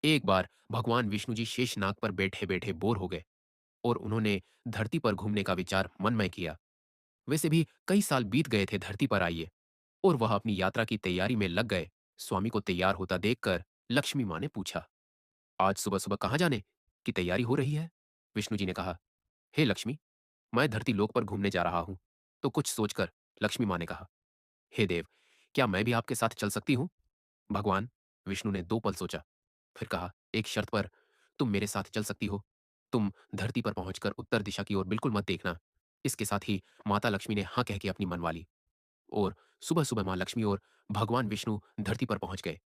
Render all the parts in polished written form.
एक बार भगवान विष्णु जी शेषनाग पर बैठे बैठे बोर हो गए और उन्होंने धरती पर घूमने का विचार मन में किया। वैसे भी कई साल बीत गए थे धरती पर आइए, और वह अपनी यात्रा की तैयारी में लग गए। स्वामी को तैयार होता देखकर लक्ष्मी माँ ने पूछा, आज सुबह सुबह कहाँ जाने की तैयारी हो रही है? विष्णु जी ने कहा, हे लक्ष्मी, मैं धरती लोक पर घूमने जा रहा हूं। तो कुछ सोचकर लक्ष्मी माँ ने कहा, हे देव, क्या मैं भी आपके साथ चल सकती हूँ? भगवान विष्णु ने 2 पल सोचा, फिर कहा, एक शर्त पर तुम मेरे साथ चल सकती हो। तुम धरती पर पहुंचकर उत्तर दिशा की ओर बिल्कुल मत देखना। इसके साथ ही माता लक्ष्मी ने हाँ कह के अपनी मनवा ली, और सुबह सुबह मां लक्ष्मी और भगवान विष्णु धरती पर पहुंच गए।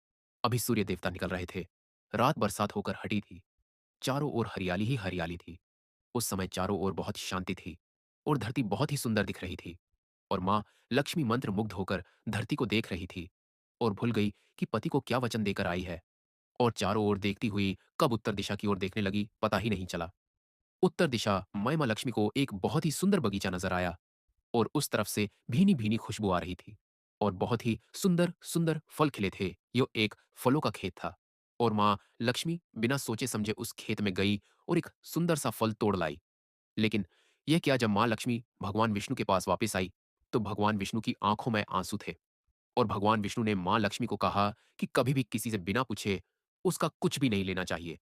अभी सूर्य देवता निकल रहे थे। रात बरसात होकर हटी थी। चारों ओर हरियाली ही हरियाली थी। उस समय चारों ओर बहुत शांति थी और धरती बहुत ही सुंदर दिख रही थी। और मां लक्ष्मी मंत्र मुग्ध होकर धरती को देख रही थी और भूल गई कि पति को क्या वचन देकर आई है। और चारों ओर देखती हुई कब उत्तर दिशा की ओर देखने लगी पता ही नहीं चला। उत्तर दिशा मां लक्ष्मी को एक बहुत ही सुंदर बगीचा नजर आया, और उस तरफ से भीनी भीनी खुशबू आ रही थी और बहुत ही सुंदर सुंदर फल खिले थे। यो एक फलों का खेत था। और मां लक्ष्मी बिना सोचे समझे उस खेत में गई और एक सुंदर सा फल तोड़ लाई। लेकिन यह क्या, जब मां लक्ष्मी भगवान विष्णु के पास वापस आई तो भगवान विष्णु की आंखों में आंसू थे। और भगवान विष्णु ने मां लक्ष्मी को कहा कि कभी भी किसी से बिना पूछे उसका कुछ भी नहीं लेना चाहिए,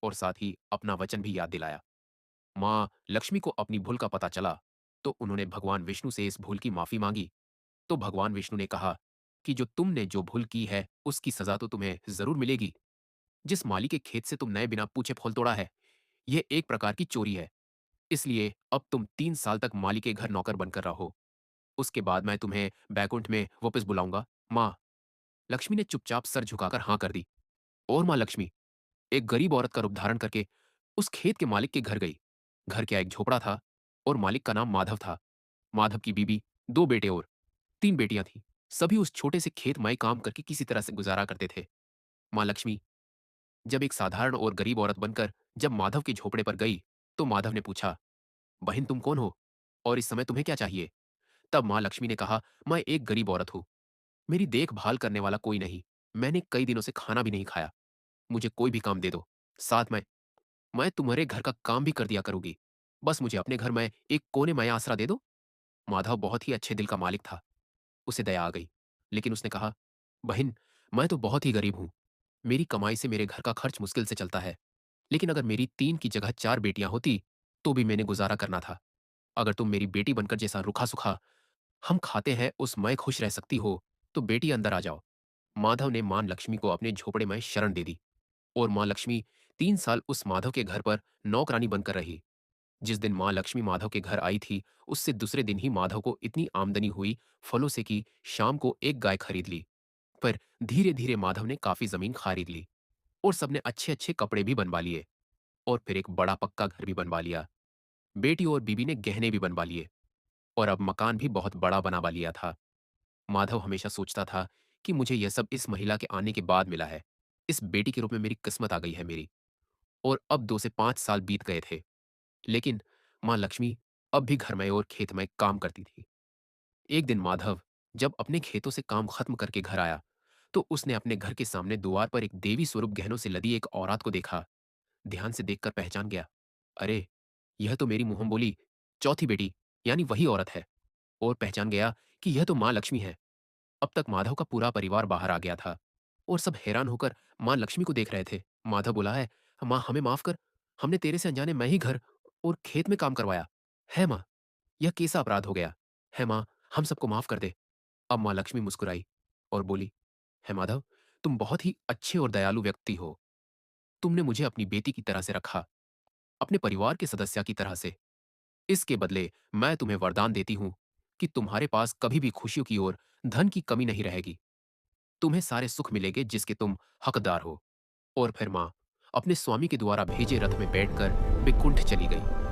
और साथ ही अपना वचन भी याद दिलाया। मां लक्ष्मी को अपनी भूल का पता चला तो उन्होंने भगवान विष्णु से इस भूल की माफी मांगी। तो भगवान विष्णु ने कहा कि जो तुमने जो भूल की है उसकी सजा तो तुम्हें जरूर मिलेगी। जिस माली के खेत से तुम नए बिना पूछे फल तोड़ा है, यह एक प्रकार की चोरी है। इसलिए अब तुम 3 साल तक माली के घर नौकर बनकर रहो। उसके बाद मैं तुम्हें बैकुंठ में वापस बुलाऊंगा। माँ लक्ष्मी ने चुपचाप सर झुकाकर हाँ कर दी। और माँ लक्ष्मी एक गरीब औरत का रूप धारण करके उस खेत के मालिक के घर गई। घर के एक झोपड़ा था और मालिक का नाम माधव था। माधव की बीबी, 2 बेटे और 3 बेटियां थीं। सभी उस छोटे से खेत में काम करके किसी तरह से गुजारा करते थे। माँ लक्ष्मी जब एक साधारण और गरीब औरत बनकर जब माधव के झोपड़े पर गई तो माधव ने पूछा, बहन तुम कौन हो और इस समय तुम्हें क्या चाहिए? तब माँ लक्ष्मी ने कहा, मैं एक गरीब औरत हूँ। मेरी देखभाल करने वाला कोई नहीं। मैंने कई दिनों से खाना भी नहीं खाया। मुझे कोई भी काम दे दो। साथ में मैं तुम्हारे घर का काम भी कर दिया करूंगी। बस मुझे अपने घर में एक कोने में आसरा दे दो। माधव बहुत ही अच्छे दिल का मालिक था। उसे दया आ गई, लेकिन उसने कहा, बहन मैं तो बहुत ही गरीब हूं। मेरी कमाई से मेरे घर का खर्च मुश्किल से चलता है। लेकिन अगर मेरी 3 की जगह 4 बेटियां होती तो भी मैंने गुजारा करना था। अगर तुम मेरी बेटी बनकर जैसा रूखा सुखा हम खाते हैं उस मैं खुश रह सकती हो तो बेटी अंदर आ जाओ। माधव ने मां लक्ष्मी को अपने झोपड़े में शरण दे दी। और मां लक्ष्मी 3 साल उस माधव के घर पर नौकरानी बनकर रही। जिस दिन मां लक्ष्मी माधव के घर आई थी उससे दूसरे दिन ही माधव को इतनी आमदनी हुई फलों से कि शाम को एक गाय खरीद ली। पर धीरे धीरे माधव ने काफी जमीन खरीद ली और सबने अच्छे अच्छे कपड़े भी बनवा लिए और फिर एक बड़ा पक्का घर भी बनवा लिया। बेटी और बीबी ने गहने भी बनवा लिए और अब मकान भी बहुत बड़ा बनवा लिया था। माधव हमेशा सोचता था कि मुझे यह सब इस महिला के आने के बाद मिला है। इस बेटी के रूप में मेरी किस्मत आ गई है मेरी। और अब 2 से 5 साल बीत गए थे। लेकिन मां लक्ष्मी अब भी घर में और खेत में काम करती थी। एक दिन माधव जब अपने खेतों से काम खत्म करके घर आया तो उसने अपने घर के सामने द्वार पर एक देवी स्वरूप गहनों से लदी एक औरत को देखा। ध्यान से देखकर पहचान गया, अरे यह तो मेरी मुंहम बोली चौथी बेटी यानी वही औरत है। और पहचान गया कि यह तो मां लक्ष्मी है। अब तक माधव का पूरा परिवार बाहर आ गया था और सब हैरान होकर मां लक्ष्मी को देख रहे थे। माधव बोला, है मां हमें माफ कर। हमने तेरे से अनजाने मैं ही घर और खेत में काम करवाया है मां। यह कैसा अपराध हो गया है मां, हम सबको माफ कर दे। अब मां लक्ष्मी मुस्कुराई और बोली, है माधव, तुम बहुत ही अच्छे और दयालु व्यक्ति हो। तुमने मुझे अपनी बेटी की तरह से रखा, अपने परिवार के सदस्य की तरह से। इसके बदले मैं तुम्हें वरदान देती हूं कि तुम्हारे पास कभी भी खुशियों की और धन की कमी नहीं रहेगी। तुम्हें सारे सुख मिलेंगे जिसके तुम हकदार हो। और फिर मां अपने स्वामी के द्वारा भेजे रथ में बैठकर वैकुंठ चली गई।